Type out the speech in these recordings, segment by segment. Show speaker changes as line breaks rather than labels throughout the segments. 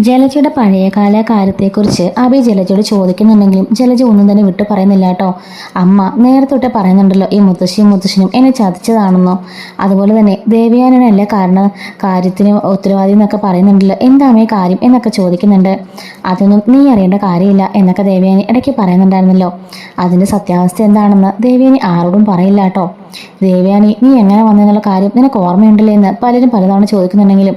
ജലജയുടെ പഴയകാല കാര്യത്തെക്കുറിച്ച് അഭി ജലജയോട് ചോദിക്കുന്നുണ്ടെങ്കിലും ജലജ ഒന്നും തന്നെ വിട്ടു പറയുന്നില്ല കേട്ടോ. അമ്മ നേരത്തൊട്ടേ പറയുന്നുണ്ടല്ലോ ഈ മുത്തശ്ശിയും എന്നെ ചതിച്ചതാണെന്നോ, അതുപോലെ തന്നെ ദേവയാനാണ് എല്ലാ കാര്യത്തിനും ഉത്തരവാദി എന്നൊക്കെ പറയുന്നുണ്ടല്ലോ, എന്താമേ കാര്യം എന്നൊക്കെ ചോദിക്കുന്നുണ്ട്. അതൊന്നും നീ അറിയേണ്ട കാര്യമില്ല എന്നൊക്കെ ദേവയാനി ഇടയ്ക്ക് പറയുന്നുണ്ടായിരുന്നല്ലോ. അതിൻ്റെ സത്യാവസ്ഥ എന്താണെന്ന് ദേവയാനി ആരോടും പറയില്ല കേട്ടോ. ദേവയാനി നീ എങ്ങനെ വന്നെന്നുള്ള കാര്യം നിനക്ക് ഓർമ്മയുണ്ടല്ലേ എന്ന് പലരും പലതവണ ചോദിക്കുന്നുണ്ടെങ്കിലും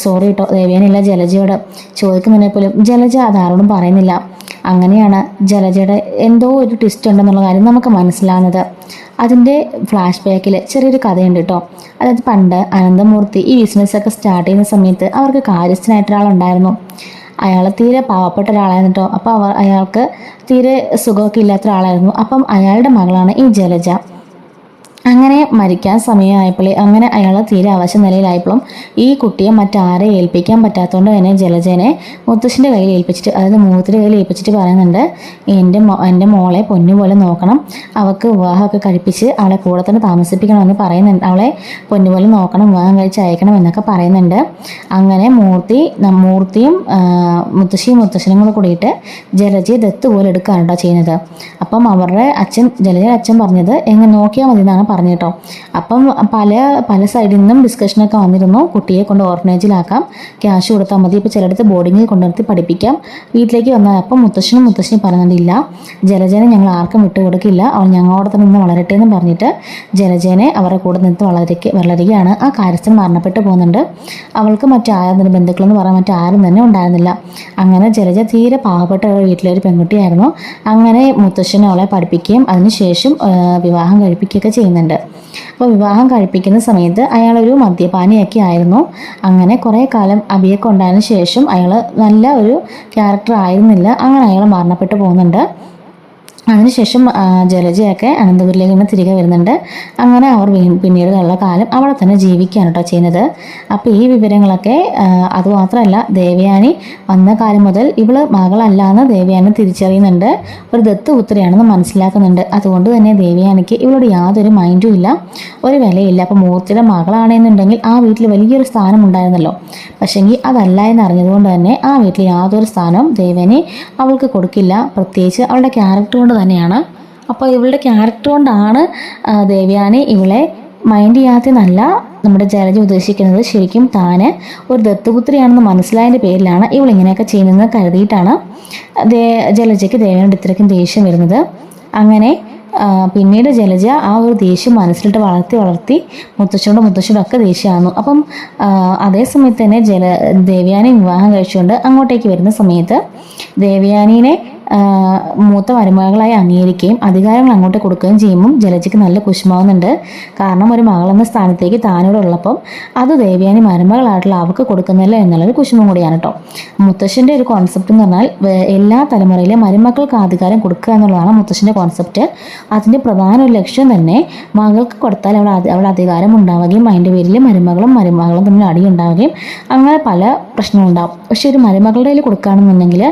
സോറി കേട്ടോ ദേവയാനി അല്ല ജലജയോട് ചോദിക്കുന്നുണ്ടെങ്കിൽ പോലും ജലജ അതാരോടും പറയുന്നില്ല. അങ്ങനെയാണ് ജലജയുടെ എന്തോ ഒരു ട്വിസ്റ്റ് ഉണ്ടെന്നുള്ള കാര്യം നമുക്ക് മനസ്സിലാവുന്നത്. അതിൻ്റെ ഫ്ലാഷ് ബാക്കിൽ ചെറിയൊരു കഥയുണ്ട് കേട്ടോ. അതായത് പണ്ട് അനന്തമൂർത്തി ഈ ബിസിനസ്സൊക്കെ സ്റ്റാർട്ട് ചെയ്യുന്ന സമയത്ത് അവർക്ക് കാര്യസ്ഥനായിട്ടൊരാളുണ്ടായിരുന്നു. അയാൾ തീരെ പാവപ്പെട്ട ഒരാളായിരുന്നു കേട്ടോ. അപ്പോൾ അയാൾക്ക് തീരെ സുഖമൊക്കെ ഇല്ലാത്ത ഒരാളായിരുന്നു. അപ്പം അയാളുടെ മകളാണ് ഈ ജലജ. അങ്ങനെ മരിക്കാൻ സമയമായപ്പോഴേ അങ്ങനെ അയാൾ തീരെ അവശ നിലയിലായപ്പോഴും ഈ കുട്ടിയെ മറ്റാരെ ഏൽപ്പിക്കാൻ പറ്റാത്തതുകൊണ്ട് തന്നെ ജലജനെ മുത്തശ്ശൻ്റെ കയ്യിൽ ഏൽപ്പിച്ചിട്ട്, അതായത് മൂത്തിൻ്റെ കയ്യിൽ ഏൽപ്പിച്ചിട്ട് പറയുന്നുണ്ട്, എൻ്റെ മോളെ പൊന്നുപോലെ നോക്കണം, അവൾക്ക് വിവാഹമൊക്കെ കഴിപ്പിച്ച് അവളെ കൂടെ തന്നെ താമസിപ്പിക്കണമെന്ന് പറയുന്നുണ്ട്, അവളെ പൊന്നുപോലെ നോക്കണം, വിവാഹം കഴിച്ച് അയക്കണം എന്നൊക്കെ പറയുന്നുണ്ട്. അങ്ങനെ മൂർത്തിയും മുത്തശ്ശനും കൂടെ കൂടിയിട്ട് ജലജയെ ദത്ത് പോലെ എടുക്കുകയാണ് കേട്ടോ ചെയ്യുന്നത്. അപ്പം അവരുടെ ജലജയുടെ അച്ഛൻ പറഞ്ഞത് എങ്ങനെ നോക്കിയാൽ മതി എന്നാണ് പറഞ്ഞു കേട്ടോ. അപ്പം പല സൈഡിൽ നിന്നും ഡിസ്കഷനൊക്കെ വന്നിരുന്നു. കുട്ടിയെ കൊണ്ട് ഓർഫനേജിലാക്കാം, ക്യാഷ് കൊടുത്താൽ മതി, ഇപ്പോൾ ചിലയിടത്ത് ബോർഡിങ്ങിൽ കൊണ്ടുനിർത്തി പഠിപ്പിക്കാം, വീട്ടിലേക്ക് വന്നാൽ അപ്പം മുത്തശ്ശനും പറയുന്നുണ്ടില്ല, ജലജനെ ഞങ്ങൾ ആർക്കും വിട്ടുകൊടുക്കില്ല, അവൾ ഞങ്ങളോട് തന്നെ ഇന്ന് വളരട്ടെ എന്ന് പറഞ്ഞിട്ട് ജലജനെ അവരുടെ കൂടെ നിന്ന് വളരുകയാണ്. ആ കാര്യസ്ഥൻ മരണപ്പെട്ടു പോകുന്നുണ്ട്. അവൾക്ക് മറ്റാരും ബന്ധുക്കളെന്ന് പറയാൻ മറ്റാരും തന്നെ ഉണ്ടായിരുന്നില്ല. അങ്ങനെ ജലജ തീരെ പാവപ്പെട്ട വീട്ടിലൊരു പെൺകുട്ടിയായിരുന്നു. അങ്ങനെ മുത്തശ്ശനെ അവളെ പഠിപ്പിക്കുകയും അതിനുശേഷം വിവാഹം കഴിപ്പിക്കുകയൊക്കെ ചെയ്യുന്നുണ്ട്. അപ്പോൾ വിവാഹം കഴിപ്പിക്കുന്ന സമയത്ത് അയാളൊരു മദ്യപാനിയൊക്കെ ആയിരുന്നു. അങ്ങനെ കുറേ കാലം അഭിയൊക്കെ ഉണ്ടായതിനു ശേഷം അയാൾ നല്ല ഒരു ക്യാരക്ടർ ആയിരുന്നില്ല. അങ്ങനെ അയാൾ മരണപ്പെട്ടു പോകുന്നുണ്ട്. അതിനുശേഷം ജലജയൊക്കെ അനന്തപുരിയിലേക്ക് തന്നെ തിരികെ വരുന്നുണ്ട്. അങ്ങനെ അവർ പിന്നീടുള്ള കാലം അവിടെ തന്നെ ജീവിക്കുകയാണ് കേട്ടോ ചെയ്യുന്നത്. അപ്പോൾ ഈ വിവരങ്ങളൊക്കെ അതുമാത്രമല്ല, ദേവയാനി വന്ന കാലം മുതൽ ഇവള് മകളല്ലാന്ന് ദേവയാനി തിരിച്ചറിയുന്നുണ്ട്, ഒരു ദത്തുപുത്രിയാണെന്ന് മനസ്സിലാക്കുന്നുണ്ട്. അതുകൊണ്ട് തന്നെ ദേവയാനിക്ക് ഇവളോട് യാതൊരു മൈൻഡും ഇല്ല, ഒരു വിലയില്ല. അപ്പോൾ മൂർത്തിയുടെ മകളാണെന്നുണ്ടെങ്കിൽ ആ വീട്ടിൽ വലിയൊരു സ്ഥാനം ഉണ്ടായിരുന്നല്ലോ, പക്ഷെങ്കിൽ അതല്ല എന്ന് അറിഞ്ഞതുകൊണ്ട് തന്നെ ആ വീട്ടിൽ യാതൊരു സ്ഥാനവും ദേവയാനി അവൾക്ക് കൊടുക്കില്ല. പ്രത്യേകിച്ച് അവളുടെ ക്യാരക്ടർ കൊണ്ട് തന്നെയാണ്. അപ്പോൾ ഇവളുടെ ക്യാരക്ടർ കൊണ്ടാണ് ദേവയാനി ഇവളെ മൈൻഡ് ചെയ്യാത്തതെന്നല്ല നമ്മുടെ ജലജ ഉദ്ദേശിക്കുന്നത്. ശരിക്കും താന് ഒരു ദത്തുപുത്രിയാണെന്ന് മനസ്സിലായതിൻ്റെ പേരിലാണ് ഇവൾ ഇങ്ങനെയൊക്കെ ചെയ്യുന്നതെന്ന് കരുതിയിട്ടാണ് ജലജയ്ക്ക് ദേവയാനിയുടെ ഇത്രയ്ക്കും ദേഷ്യം വരുന്നത്. അങ്ങനെ പിന്നീട് ജലജ ആ ഒരു ദേഷ്യം മനസ്സിലിട്ട് വളർത്തി മുത്തശ്ശനോടും ഒക്കെ ദേഷ്യമാകുന്നു. അപ്പം അതേ സമയത്ത് തന്നെ ദേവയാനി വിവാഹം കഴിച്ചുകൊണ്ട് അങ്ങോട്ടേക്ക് വരുന്ന സമയത്ത് ദേവയാനീനെ മൂത്ത മരുമകളായി അംഗീകരിക്കുകയും അധികാരങ്ങൾ അങ്ങോട്ട് കൊടുക്കുകയും ചെയ്യുമ്പം ജലജയ്ക്ക് നല്ല കുശുമാവുന്നുണ്ട്. കാരണം ഒരു മകളെന്ന സ്ഥാനത്തേക്ക് താനോട് ഉള്ളപ്പം അത് ദേവയാനി മരുമകളായിട്ടുള്ള അവർക്ക് കൊടുക്കുന്നില്ല എന്നുള്ളൊരു കുശുമം കൂടിയാണ് കേട്ടോ. മുത്തശ്ശൻ്റെ ഒരു കോൺസെപ്റ്റ് എന്ന് പറഞ്ഞാൽ എല്ലാ തലമുറയിലെ മരുമക്കൾക്ക് അധികാരം കൊടുക്കുക എന്നുള്ളതാണ് മുത്തശ്ശൻ്റെ കോൺസെപ്റ്റ്. അതിൻ്റെ പ്രധാന ഒരു ലക്ഷ്യം തന്നെ മകൾക്ക് കൊടുത്താൽ അവിടെ അധികാരം ഉണ്ടാവുകയും അതിൻ്റെ പേരിൽ മരുമകളും തമ്മിൽ അടിയുണ്ടാവുകയും അങ്ങനെ പല പ്രശ്നങ്ങളുണ്ടാവും. പക്ഷെ ഒരു മരുമകളുടെ കയ്യിൽ കൊടുക്കുകയാണെന്നുണ്ടെങ്കിൽ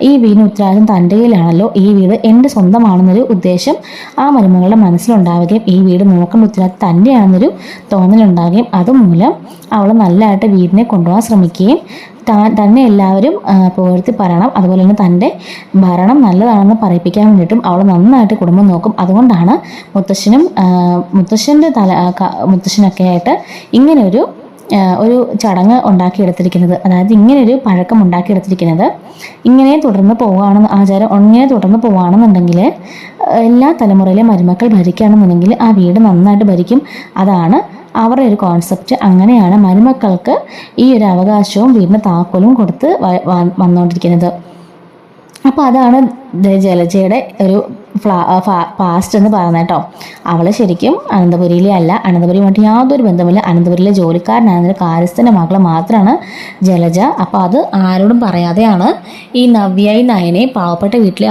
ഈ വീടിന് ഉത്തരവാദിത്വം തൻ്റെ കയ്യിലാണല്ലോ, ഈ വീട് എൻ്റെ സ്വന്തമാണെന്നൊരു ഉദ്ദേശം ആ മരുമകളുടെ മനസ്സിലുണ്ടാവുകയും ഈ വീട് നോക്കേണ്ട ഉത്തരവാദിത്വം തന്നെയാണെന്നൊരു തോന്നലുണ്ടാവുകയും അതുമൂലം അവൾ നല്ലതായിട്ട് വീടിനെ കൊണ്ടുപോകാൻ ശ്രമിക്കുകയും തന്നെ എല്ലാവരും പുകഴ്ത്തി പറയണം, അതുപോലെ തന്നെ തൻ്റെ ഭരണം നല്ലതാണെന്ന് പറയിപ്പിക്കാൻ വേണ്ടിയിട്ടും അവൾ നന്നായിട്ട് കുടുംബം നോക്കും. അതുകൊണ്ടാണ് മുത്തശ്ശനൊക്കെ ആയിട്ട് ഇങ്ങനെ ഒരു ചടങ്ങ് ഉണ്ടാക്കിയെടുത്തിരിക്കുന്നത്, അതായത് ഇങ്ങനെയൊരു പഴക്കം ഉണ്ടാക്കിയെടുത്തിരിക്കുന്നത്. ഇങ്ങനെ തുടർന്ന് പോവുകയാണെന്നുണ്ടെങ്കിൽ എല്ലാ തലമുറയിലെ മരുമക്കൾ ഭരിക്കുകയാണെന്നുണ്ടെങ്കിൽ ആ വീട് നന്നായിട്ട് ഭരിക്കും. അതാണ് അവരുടെ ഒരു കോൺസെപ്റ്റ്. അങ്ങനെയാണ് മരുമക്കൾക്ക് ഈ ഒരു അവകാശവും വീടിന് താക്കോലും കൊടുത്ത് വന്നുകൊണ്ടിരിക്കുന്നത്. അപ്പോൾ അതാണ് ജലജയുടെ ഒരു പാസ്റ്റ് എന്ന് പറയുന്നത് കേട്ടോ. അവൾ ശരിക്കും അനന്തപുരിയിലെ അല്ല, അനന്തപുരിയുമായിട്ട് യാതൊരു ബന്ധമില്ല, അനന്തപുരിയിലെ ജോലിക്കാരനായ കാര്യസ്ഥൻ്റെ മകളെ മാത്രമാണ് ജലജ. അപ്പോൾ അത് ആരോടും പറയാതെയാണ് ഈ നവ്യയും നയനെ പാവപ്പെട്ട വീട്ടിലെ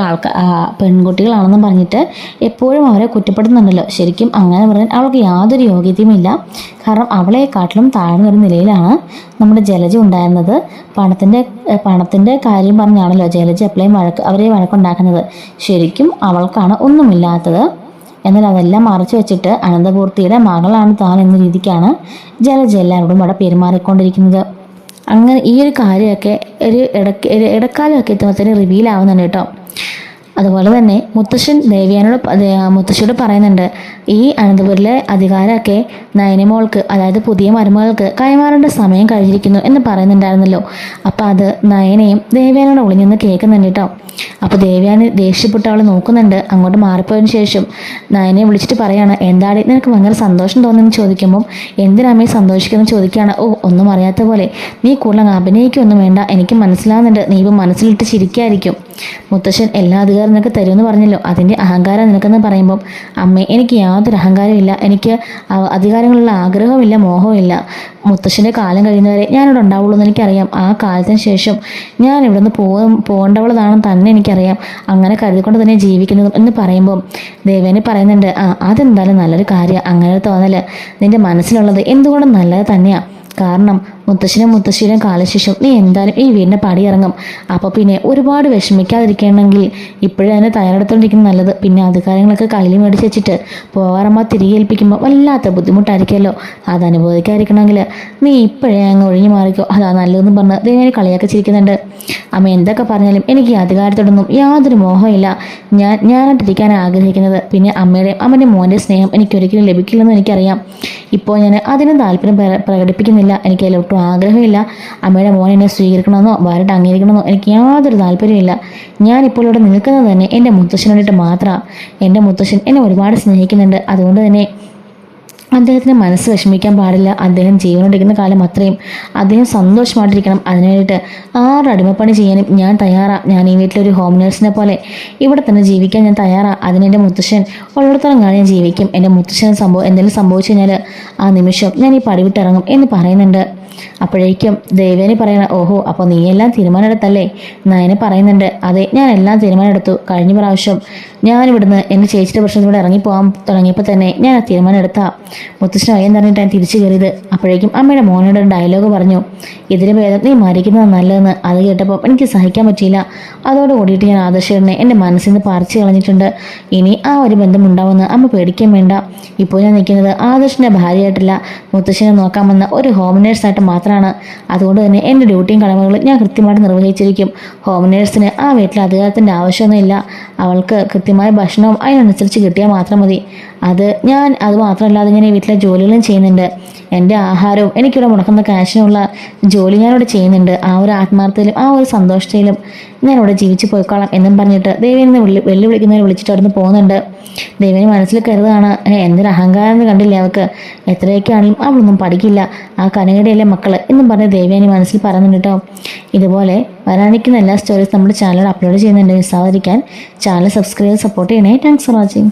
പെൺകുട്ടികളാണെന്ന് പറഞ്ഞിട്ട് എപ്പോഴും അവരെ കുറ്റപ്പെടുന്നുണ്ടല്ലോ. ശരിക്കും അങ്ങനെ പറയാൻ അവൾക്ക് യാതൊരു യോഗ്യതയും ഇല്ല. കാരണം അവളെക്കാട്ടിലും താഴ്ന്നൊരു നിലയിലാണ് നമ്മുടെ ജലജ ഉണ്ടായിരുന്നത്. പണത്തിൻ്റെ കാര്യം പറഞ്ഞാണല്ലോ ജലജ എപ്പോഴും അവരെ വഴക്കുണ്ടാക്കുന്നത്. ശരിക്കും അവൾക്കാണ് ഒന്നുമില്ലാത്തത്. എന്നാൽ അതെല്ലാം മറച്ചു വെച്ചിട്ട് അനന്തപൂർത്തിയുടെ മകളാണ് താൻ എന്ന രീതിക്കാണ് ജലജ എല്ലാവരോടും അവിടെ പെരുമാറിക്കൊണ്ടിരിക്കുന്നത്. അങ്ങനെ ഈ ഒരു കാര്യമൊക്കെ ഒരു ഇടക്കാലമൊക്കെ എത്തുമ്പോഴത്തേന് റിവീൽ ആവുന്നുണ്ട് കേട്ടോ. അതുപോലെ തന്നെ മുത്തശ്ശൻ മുത്തശ്ശിയോട് പറയുന്നുണ്ട്, ഈ അനന്തപുരിലെ അധികാരമൊക്കെ നയനമോൾക്ക്, അതായത് പുതിയ മരുമകൾക്ക് കൈമാറേണ്ട സമയം കഴിഞ്ഞിരിക്കുന്നു എന്ന് പറയുന്നുണ്ടായിരുന്നല്ലോ. അപ്പം അത് നയനയും ദേവ്യാനോട് ഒളിഞ്ഞെന്ന് കേൾക്കുന്നുണ്ട് കേട്ടോ. അപ്പോൾ ദേവ്യാനി ദേഷ്യപ്പെട്ട് അവൾ നോക്കുന്നുണ്ട്. അങ്ങോട്ട് മാറിപ്പോയതിനു ശേഷം നയനെ വിളിച്ചിട്ട് പറയാണ്, എന്താടി നിനക്ക് ഭയങ്കര സന്തോഷം തോന്നുന്നു ചോദിക്കുമ്പം എന്തിനമ്മയെ സന്തോഷിക്കുന്നു ചോദിക്കുകയാണ്. ഓ, ഒന്നും അറിയാത്ത പോലെ, നീ കൂടുതൽ അഭിനയിക്കൊന്നും വേണ്ട, എനിക്ക് മനസ്സിലാവുന്നുണ്ട്, നീ ഇപ്പം മനസ്സിലിട്ട് ചിരിക്കായിരിക്കും. മുത്തശ്ശൻ എല്ലാ അധികാരം നിനക്ക് തരുമെന്ന് പറഞ്ഞല്ലോ, അതിൻ്റെ അഹങ്കാരം നിനക്കെന്ന് പറയുമ്പം അമ്മേ, എനിക്ക് യാതൊരു അഹങ്കാരമില്ല, എനിക്ക് അധികാരങ്ങളുള്ള ആഗ്രഹമില്ല, മോഹമില്ല. മുത്തശ്ശൻ്റെ കാലം കഴിയുന്നവരെ ഞാനിവിടെ ഉണ്ടാവുള്ളൂ എന്ന് എനിക്കറിയാം. ആ കാലത്തിന് ശേഷം ഞാൻ ഇവിടെ നിന്ന് പോകേണ്ടവളതാണെന്ന് തന്നെ എനിക്കറിയാം. അങ്ങനെ കരുതിക്കൊണ്ട് തന്നെ ജീവിക്കുന്നതും എന്ന് പറയുമ്പം ദേവേനെ പറയുന്നുണ്ട്, അതെന്തായാലും നല്ലൊരു കാര്യം. അങ്ങനെ തോന്നൽ നിന്റെ മനസ്സിലുള്ളത് എന്തുകൊണ്ടും നല്ലത് തന്നെയാണ്. കാരണം മുത്തശ്ശിയുടെയും കാലശേഷം നീ എന്തായാലും ഈ വീടിൻ്റെ പടിയിറങ്ങും. അപ്പോൾ പിന്നെ ഒരുപാട് വിഷമിക്കാതിരിക്കണമെങ്കിൽ ഇപ്പോഴും അതിനെ തയ്യാറെടുത്തോണ്ടിരിക്കുന്നത് നല്ലത്. പിന്നെ അധികാരങ്ങളൊക്കെ കയ്യിൽ മേടിച്ച് വെച്ചിട്ട് പോകാറമ്മ തിരികെ ഏൽപ്പിക്കുമ്പോൾ വല്ലാത്ത ബുദ്ധിമുട്ടായിരിക്കുമല്ലോ. അത് അനുഭവിക്കാതിരിക്കണമെങ്കിൽ നീ ഇപ്പോഴേ അങ്ങ് ഒഴിഞ്ഞു മാറിക്കോ, അതാ നല്ലതെന്ന് പറഞ്ഞ് ദേവനെ കളിയാക്കി ചിരിക്കുന്നുണ്ട്. അമ്മ എന്തൊക്കെ പറഞ്ഞാലും എനിക്ക് ഈ അധികാരത്തോടൊന്നും യാതൊരു മോഹമില്ല. ഞാനായിട്ടിരിക്കാൻ ആഗ്രഹിക്കുന്നത്. പിന്നെ അമ്മൻ്റെ മോൻ്റെ സ്നേഹം എനിക്കൊരിക്കലും ലഭിക്കില്ലെന്ന് എനിക്കറിയാം. ഇപ്പോൾ ഞാൻ അതിന് താല്പര്യം പ്രകടിപ്പിക്കുന്നില്ല. എനിക്ക് അതിലൊട്ടും ആഗ്രഹമില്ല. അമ്മയുടെ മോൻ എന്നെ സ്വീകരിക്കണമെന്നോ ഭാര്യട്ട് അംഗീകരിക്കണമെന്നോ എനിക്ക് യാതൊരു താല്പര്യമില്ല. ഞാനിപ്പോൾ ഇവിടെ നിൽക്കുന്നത് തന്നെ എൻ്റെ മുത്തശ്ശന് വേണ്ടിയിട്ട് മാത്രമാണ്. എൻ്റെ മുത്തശ്ശൻ എന്നെ ഒരുപാട് സ്നേഹിക്കുന്നുണ്ട്. അതുകൊണ്ട് തന്നെ അദ്ദേഹത്തിന് മനസ്സ് വിഷമിക്കാൻ പാടില്ല. അദ്ദേഹം ജീവനോടിരിക്കുന്ന കാലം അത്രയും അദ്ദേഹം സന്തോഷമായിട്ടിരിക്കണം. അതിനായിട്ട് ആരുടെ അടിമപ്പണി ചെയ്യാനും ഞാൻ തയ്യാറാണ്. ഞാൻ ഈ വീട്ടിലൊരു ഹോം നേഴ്സിനെ പോലെ ഇവിടെ തന്നെ ജീവിക്കാൻ ഞാൻ തയ്യാറാണ്. അതിനെൻ്റെ മുത്തശ്ശൻ ഉള്ളിടത്തോളം കാലം ഞാൻ ജീവിക്കും. എൻ്റെ മുത്തശ്ശൻ എന്തെങ്കിലും സംഭവിച്ചു കഴിഞ്ഞാൽ ആ നിമിഷം ഞാൻ ഈ പടി വിട്ടിറങ്ങും എന്ന് പറയുന്നുണ്ട്. അപ്പോഴേക്കും ദേവേനി പറയണ, ഓഹോ, അപ്പോൾ നീ എല്ലാം തീരുമാനമെടുത്തല്ലേ? നയനെ പറയുന്നുണ്ട്, അതെ, ഞാൻ എല്ലാം തീരുമാനമെടുത്തു. കഴിഞ്ഞ പ്രാവശ്യം ഞാനിവിടുന്ന് എൻ്റെ ചേച്ചിയുടെ പ്രശ്നത്തിലൂടെ ഇറങ്ങിപ്പോകാൻ തുടങ്ങിയപ്പോൾ തന്നെ ഞാൻ ആ തീരുമാനം എടുത്താ. മുത്തശ്ശൻ വയ്യം പറഞ്ഞിട്ട് ഞാൻ തിരിച്ചു കയറിയത്. അപ്പോഴേക്കും അമ്മയുടെ മോനോട് ഒരു ഡയലോഗ് പറഞ്ഞു, ഇതിന് ഭേദം നീ മരിക്കുന്നത് നല്ലതെന്ന്. അത് കേട്ടപ്പോൾ എനിക്ക് സഹിക്കാൻ പറ്റിയില്ല. അതോട് കൂടിയിട്ട് ഞാൻ ആദർശനെ എൻ്റെ മനസ്സിൽ നിന്ന് പറിച്ചു കളഞ്ഞിട്ടുണ്ട്. ഇനി ആ ഒരു ബന്ധം ഉണ്ടാവുമെന്ന് അമ്മ പേടിക്കാൻ വേണ്ട. ഇപ്പോൾ ഞാൻ നിൽക്കുന്നത് ആദർശിൻ്റെ ഭാര്യയായിട്ടില്ല, മുത്തശ്ശനെ നോക്കാമെന്ന ഒരു ഹോം നേഴ്സായിട്ട് മാത്രമാണ്. അതുകൊണ്ട് തന്നെ എൻ്റെ ഡ്യൂട്ടിയും കടമകളും ഞാൻ കൃത്യമായിട്ട് നിർവഹിച്ചിരിക്കും. ഹോം നേഴ്സിന് ആ വീട്ടിലെ അധികാരത്തിൻ്റെ ആവശ്യമൊന്നുമില്ല. അവൾക്ക് കൃത്യമായ ഭക്ഷണവും അതിനനുസരിച്ച് കിട്ടിയാൽ മാത്രം മതി. അത് മാത്രമല്ലാതെ ഞാൻ ഈ വീട്ടിലെ ജോലികളും ചെയ്യുന്നുണ്ട്. എൻ്റെ ആഹാരവും എനിക്കിവിടെ മുടക്കുന്ന കാശിനുള്ള ജോലി ഞാനിവിടെ ചെയ്യുന്നുണ്ട്. ആ ഒരു ആത്മാർത്ഥതയിലും ആ ഒരു സന്തോഷത്തിലും ഞാനിവിടെ ജീവിച്ച് പോയിക്കോളാം എന്നും പറഞ്ഞിട്ട് ദേവേനെ വെല്ലുവിളിക്കുന്നവരെ വിളിച്ചിട്ട് അവിടെ നിന്ന് പോകുന്നുണ്ട്. ദേവേനെ മനസ്സിൽ കരുതാണ്, എന്തൊരു അഹങ്കാരം എന്ന് കണ്ടില്ല അവൾക്ക്. എത്രയൊക്കെ ആണെങ്കിലും അവളൊന്നും പഠിക്കില്ല, ആ കനകടയിലെ മക്കള് എന്നും പറഞ്ഞ് ദേവേനെ മനസ്സിൽ പറയുന്നുണ്ട് കേട്ടോ. ഇതുപോലെ വരാനിരിക്കുന്ന എല്ലാ സ്റ്റോറീസ് നമ്മുടെ ചാനലിൽ അപ്ലോഡ് ചെയ്യുന്നുണ്ട്. മിസ്സാവാതിരിക്കാൻ ചാനൽ സബ്സ്ക്രൈബ് സപ്പോർട്ട് ചെയ്യണേ. Thanks for watching.